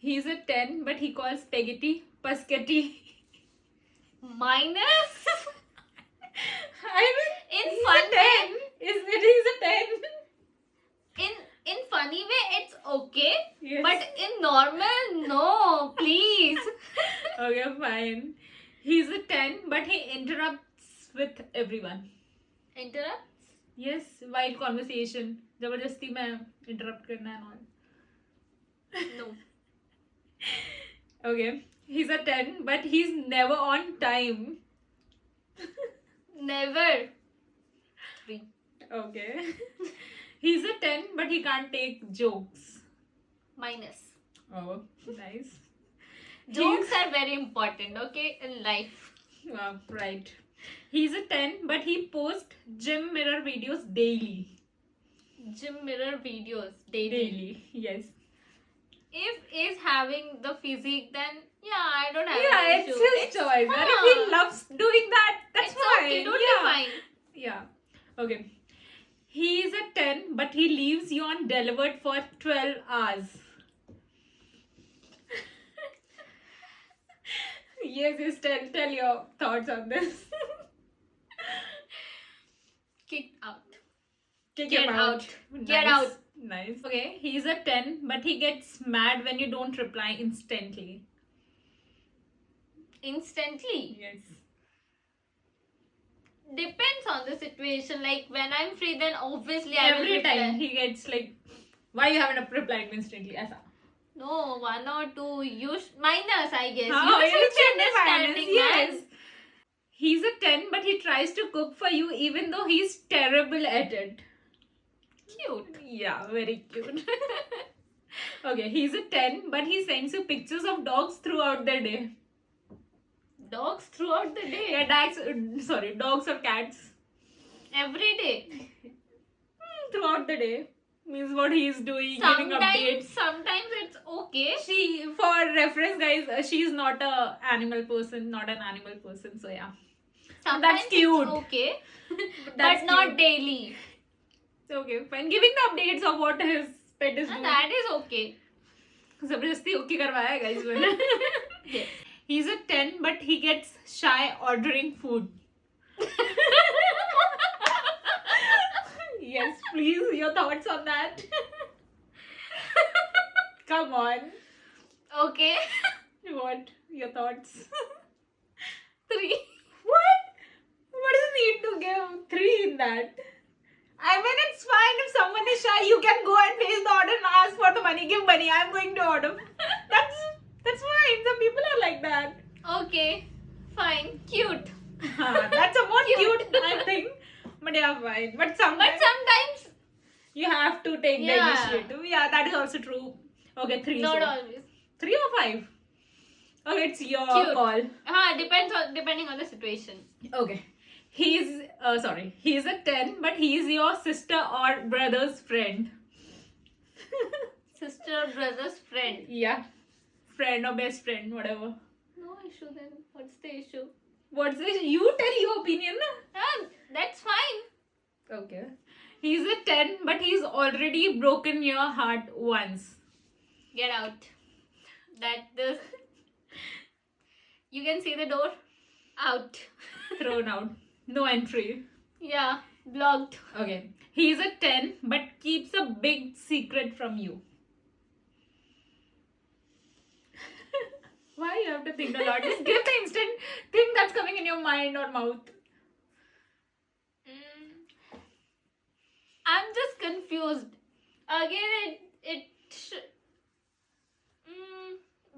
He's a 10, but he calls spaghetti Paschetti. Minus. I mean, In he's fun a 10. He's a 10. In funny way, it's okay. Yes. But in normal, no, please. Okay, fine. He's a 10, but he interrupts with everyone. Interrupt? Yes, while conversation. जबरदस्ती में interrupt करना and all. No. Okay, he's a 10, but he's never on time. Never. 3. Okay. He's a 10, but he can't take jokes. Minus. Oh, nice. Jokes are very important, okay, in life. Wow, right. He's a 10, but he posts gym mirror videos daily. Gym mirror videos daily. Daily, yes. If is having the physique, then yeah, I don't have Yeah, an it's issue. his choice. And if he loves doing that, that's It's fine. okay, totally Yeah. fine. Yeah. Okay. He is a 10, but he leaves you undelivered for 12 hours. Yes, tell your thoughts on this. Kicked out. Kick Get him out. Nice. Get out. Nice. Okay, he's a 10, but he gets mad when you don't reply instantly. Instantly. Yes. Depends on the situation. Like when I'm free, then obviously I will Every reply. time he gets like, why you haven't replied me instantly? Aisa. No, 1 or 2. Minus, I guess. Oh, You should be minus, understanding, yes. man. He's a 10, but he tries to cook for you even though he's terrible at it. Cute. Yeah, very cute. Okay, he's a 10, but he sends you pictures of dogs throughout the day. Dogs throughout the day. Yeah, dogs or cats. Every day. Throughout the day. Means what he's doing, giving updates. Sometimes it's okay. For reference, guys, she's not an animal person, so yeah. Sometimes That's cute. it's okay. That's but not cute. daily. It's okay, fine. Giving the updates of what his pet is And doing. that is okay. जबरदस्ती okay करवाया है guys मैंने. Yes. He's a 10, but he gets shy ordering food. Yes, please, your thoughts on that. Come on. Okay. What? Your thoughts? 3. What? What does it need to give 3 in that? I mean, it's fine if someone is shy, you can go and place the order and ask for the money. Give money, I'm going to order. That's fine. Some people are like that. Okay. Fine. Cute. That's a more Cute. cute, I think. But yeah, fine. But sometimes But you have to take the Yeah. initiative. Yeah, that is also true. Okay, 3. not so. always. 3 or 5? Okay, it's your Cute. call. Depending on the situation. Okay. He's a 10, but he's your sister or brother's friend. Sister, brother's friend. Yeah. Friend or best friend, whatever. No issue then. What's the issue? What's this? You tell your opinion, na? Ah, that's fine. Okay. He's a 10, but he's already broken your heart once. Get out. You can see the door. Out. Thrown out. No entry. Yeah. Blocked. Okay. He's a 10, but keeps a big secret from you. Why you have to think a lot? Just give the instant thing that's coming in your mind or mouth. I'm just confused. Again,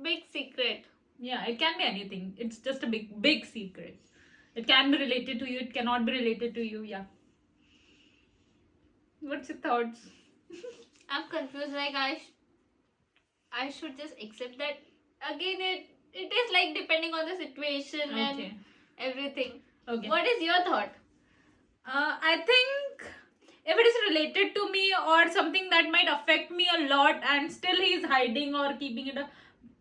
big secret. Yeah, it can be anything. It's just a big secret. It can be related to you. It cannot be related to you. Yeah. What's your thoughts? I'm confused. Like I should just accept that. Again, it is like depending on the situation and Okay. everything. Okay. What is your thought? I think if it is related to me or something that might affect me a lot and still he's hiding or keeping it a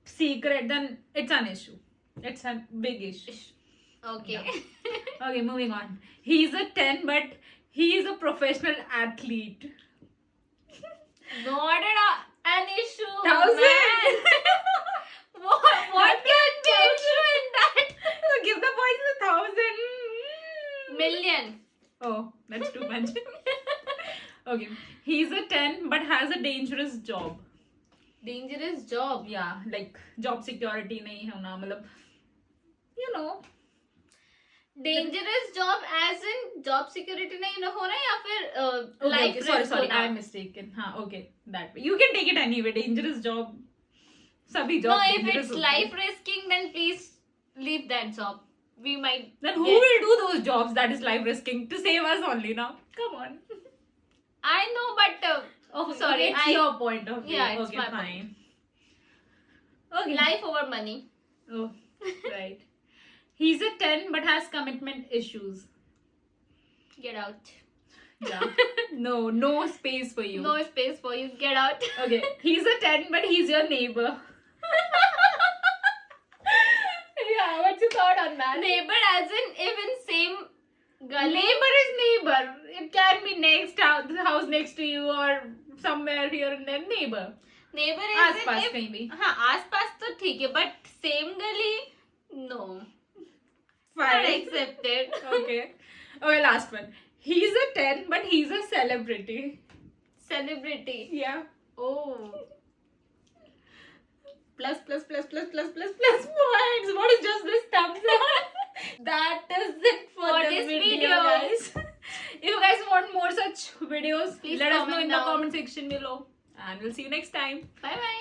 secret, then it's an issue. It's a big issue. Okay. Yeah. Okay, moving on. He's a 10, but he is a professional athlete. Not an issue. 1,000. Man. Oh, that's too much. Okay. He's a 10 but has a dangerous job. Dangerous job. Yeah, like job security nahi hona, matlab, you know. Dangerous job as in job security नहीं हो रहा या फिर Okay, life okay, sorry, risk sorry, होना? I'm mistaken. हाँ, okay, that way. You can take it anyway. Dangerous job. Sabhi No, job if dangerous it's होते life हैं. risking, then please leave that job. We might. Then who get- will do those jobs that is life risking to save us only now? Come on. I know, but Oh, sorry, it's your point of view. Yeah, it's okay, my fine. Okay. life over money. Oh, right. He's a 10 but has commitment issues. Get out. Yeah. No space for you. No space for you. Get out. Okay. He's a 10 but he's your neighbor. Yeah, what's your thought on that? Neighbor as in if in same gully. Neighbor is neighbor. It can be next house next to you or somewhere here and there. Neighbor. Neighbor as in आसपास if कहीं भी. हाँ आसपास तो ठीक है but same gully no. Not Fine. accepted. Okay. Okay, last one. He's a 10 but he's a celebrity. Celebrity. Yeah. Oh. Plus points. What is just this thumbs up? That is it for this video, guys. If you guys want more such videos, Please let us know comment in the down. comment section below. And we'll see you next time. Bye bye.